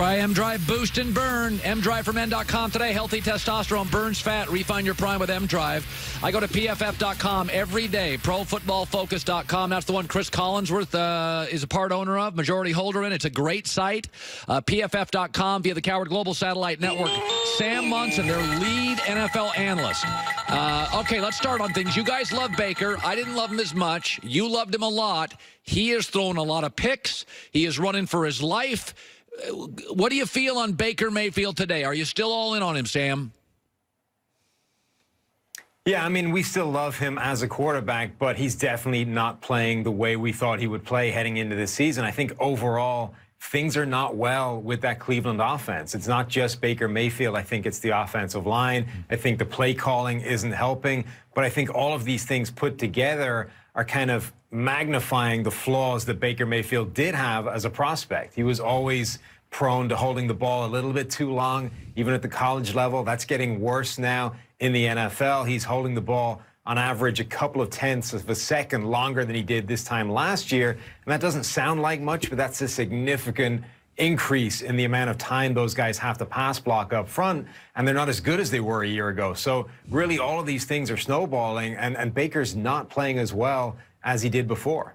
Try M-Drive Boost and Burn. MDriveForMen.com today. Healthy testosterone burns fat. Refine your prime with M-Drive. I go to PFF.com every day. ProFootballFocus.com. That's the one Chris Collinsworth is a part owner of, majority holder in. It's a great site. PFF.com via the Coward Global Satellite Network. Sam Monson, their lead NFL analyst. Okay, let's start on things. You guys love Baker. I didn't love him as much. You loved him a lot. He is throwing a lot of picks. He is running for his life. What do you feel on Baker Mayfield today? Are you still all in on him, Sam? Yeah, I mean, we still love him as a quarterback, but he's definitely not playing the way we thought he would play heading into this season. I think overall, things are not well with that Cleveland offense. It's not just Baker Mayfield. I think it's the offensive line. I think the play calling isn't helping. But I think all of these things put together are kind of magnifying the flaws that Baker Mayfield did have as a prospect. He was always prone to holding the ball a little bit too long, even at the college level. That's getting worse now in the NFL. He's holding the ball on average a couple of tenths of a second longer than he did this time last year. And that doesn't sound like much, but that's a significant increase in the amount of time those guys have to pass block up front, and they're not as good as they were a year ago. So really all of these things are snowballing, and Baker's not playing as well as he did before.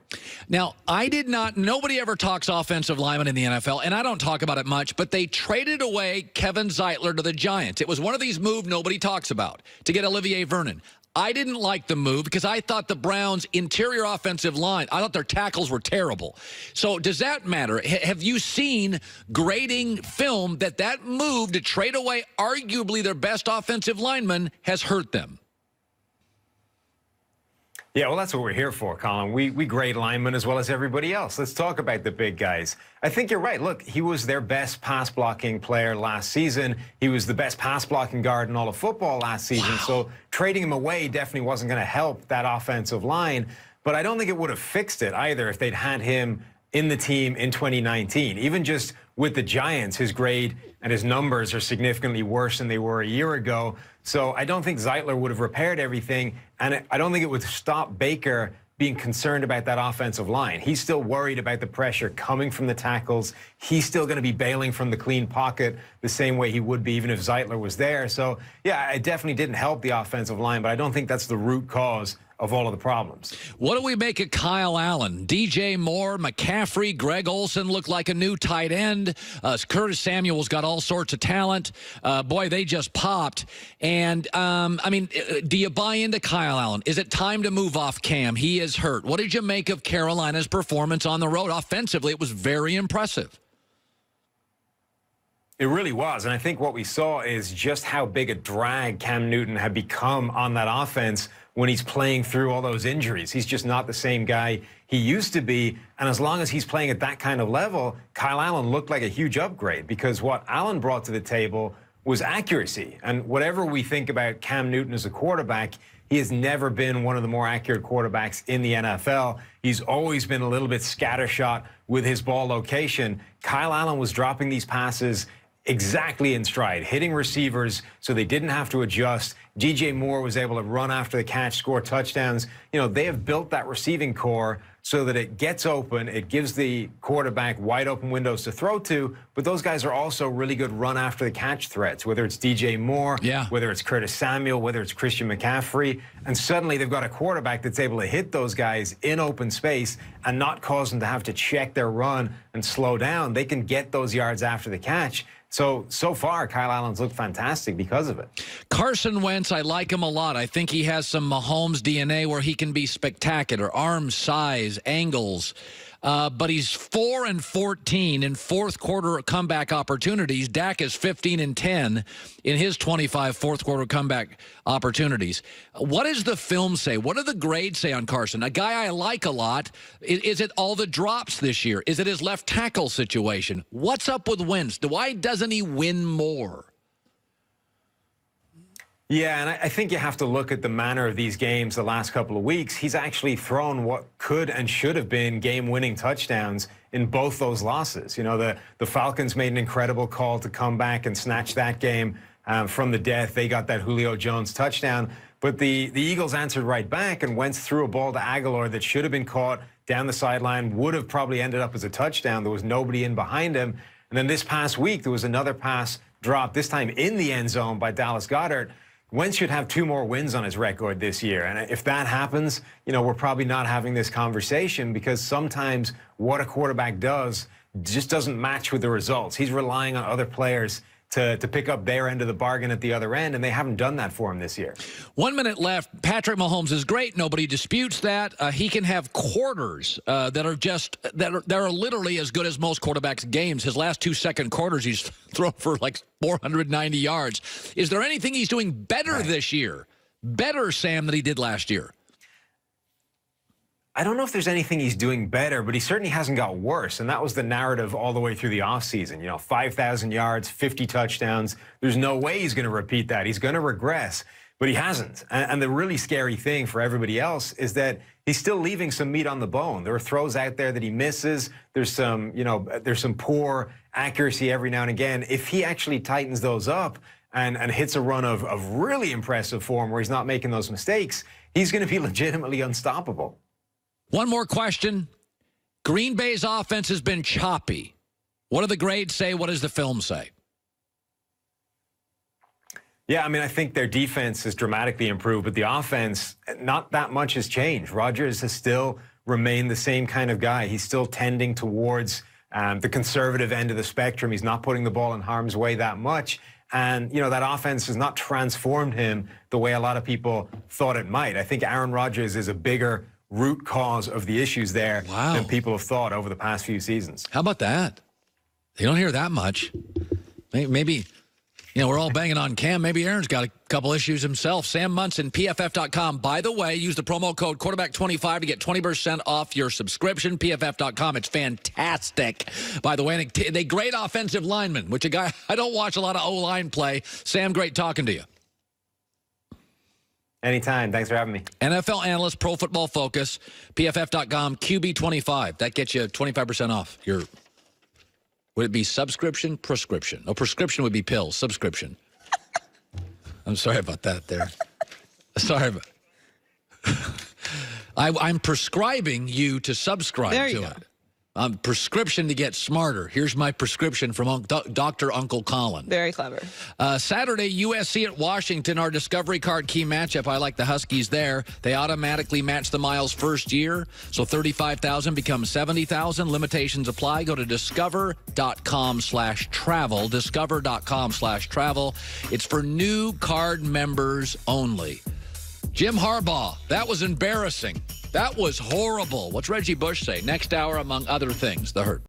Now, nobody ever talks offensive linemen in the NFL, and I don't talk about it much, but they traded away Kevin Zeitler to the Giants. It was one of these moves nobody talks about, to get Olivier Vernon. I didn't like the move because I thought the Browns' interior offensive line, I thought their tackles were terrible. So does that matter? Have you seen grading film that move to trade away arguably their best offensive lineman has hurt them? Yeah, well, that's what we're here for, Colin. We grade linemen as well as everybody else. Let's talk about the big guys. I think you're right. Look, he was their best pass-blocking player last season. He was the best pass-blocking guard in all of football last season. Wow. So trading him away definitely wasn't going to help that offensive line. But I don't think it would have fixed it either if they'd had him in the team in 2019. Even just with the Giants, his grade and his numbers are significantly worse than they were a year ago. So I don't think Zeitler would have repaired everything, and I don't think it would stop Baker being concerned about that offensive line. He's still worried about the pressure coming from the tackles. He's still going to be bailing from the clean pocket the same way he would be even if Zeitler was there. So, yeah, it definitely didn't help the offensive line, but I don't think that's the root cause of all of the problems. What do we make of Kyle Allen? DJ Moore, McCaffrey, Greg Olsen look like a new tight end. Curtis Samuel's got all sorts of talent. Boy, they just popped. And, I mean, do you buy into Kyle Allen? Is it time to move off Cam? He is hurt. What did you make of Carolina's performance on the road? Offensively, it was very impressive. It really was, and I think what we saw is just how big a drag Cam Newton had become on that offense when he's playing through all those injuries. He's just not the same guy he used to be, and as long as he's playing at that kind of level, Kyle Allen looked like a huge upgrade because what Allen brought to the table was accuracy. And whatever we think about Cam Newton as a quarterback, he has never been one of the more accurate quarterbacks in the NFL. He's always been a little bit scattershot with his ball location. Kyle Allen was dropping these passes exactly in stride, hitting receivers so they didn't have to adjust. DJ Moore was able to run after the catch, score touchdowns. You know, they have built that receiving core so that it gets open, it gives the quarterback wide open windows to throw to, but those guys are also really good run after the catch threats, whether it's DJ Moore, whether it's Curtis Samuel, whether it's Christian McCaffrey, and suddenly they've got a quarterback that's able to hit those guys in open space and not cause them to have to check their run and slow down. They can get those yards after the catch. So far, Kyle Allen's looked fantastic because of it. Carson Wentz, I like him a lot. I think he has some Mahomes DNA where he can be spectacular. Arm size, angles. But he's 4-14 in fourth quarter comeback opportunities. Dak is 15-10 in his 25 fourth quarter comeback opportunities. What does the film say? What do the grades say on Carson? A guy I like a lot. Is it all the drops this year? Is it his left tackle situation? What's up with Wentz? Why doesn't he win more? Yeah, and I think you have to look at the manner of these games the last couple of weeks. He's actually thrown what could and should have been game-winning touchdowns in both those losses. You know, the Falcons made an incredible call to come back and snatch that game from the death. They got that Julio Jones touchdown. But the Eagles answered right back and Wentz threw a ball to Aguilar that should have been caught down the sideline, would have probably ended up as a touchdown. There was nobody in behind him. And then this past week, there was another pass dropped, this time in the end zone by Dallas Goedert. Wentz should have 2 more wins on his record this year. And if that happens, we're probably not having this conversation, because sometimes what a quarterback does just doesn't match with the results. He's relying on other players to pick up their end of the bargain at the other end, and they haven't done that for him this year. 1 minute left. Patrick Mahomes is great. Nobody disputes that. He can have quarters that are literally as good as most quarterbacks' games. His last 2 second quarters, he's thrown for like 490 yards. Is there anything he's doing better this year? Better, Sam, than he did last year? I don't know if there's anything he's doing better, but he certainly hasn't got worse. And that was the narrative all the way through the offseason. 5,000 yards, 50 touchdowns. There's no way he's going to repeat that. He's going to regress, but he hasn't. And the really scary thing for everybody else is that he's still leaving some meat on the bone. There are throws out there that he misses. There's some, there's some poor accuracy every now and again. If he actually tightens those up and hits a run of really impressive form where he's not making those mistakes, he's going to be legitimately unstoppable. One more question. Green Bay's offense has been choppy. What do the grades say? What does the film say? Yeah, I think their defense has dramatically improved, but the offense, not that much has changed. Rodgers has still remained the same kind of guy. He's still tending towards the conservative end of the spectrum. He's not putting the ball in harm's way that much. And, that offense has not transformed him the way a lot of people thought it might. I think Aaron Rodgers is a bigger root cause of the issues there than people have thought over the past few seasons. How about that? You don't hear that much. Maybe, we're all banging on Cam. Maybe Aaron's got a couple issues himself. Sam Monson, PFF.com. By the way, use the promo code quarterback25 to get 20% off your subscription. PFF.com. It's fantastic. By the way, and they great offensive linemen, which I don't watch a lot of O-line play. Sam, great talking to you. Anytime. Thanks for having me. NFL analyst, Pro Football Focus, PFF.com, QB25. That gets you 25% off. Would it be subscription? Prescription. No, prescription would be pills. Subscription. I'm sorry about that there. Sorry about I'm prescribing you to subscribe to it. Prescription to get smarter. Here's my prescription from Dr. Uncle Colin. Very clever. Saturday, USC at Washington, our Discovery Card key matchup. I like the Huskies there. They automatically match the Miles first year, so 35,000 becomes 70,000. Limitations apply. Go to discover.com/travel. Discover.com/travel. It's for new card members only. Jim Harbaugh, that was embarrassing. That was horrible. What's Reggie Bush say? Next hour, among other things. The Hurt.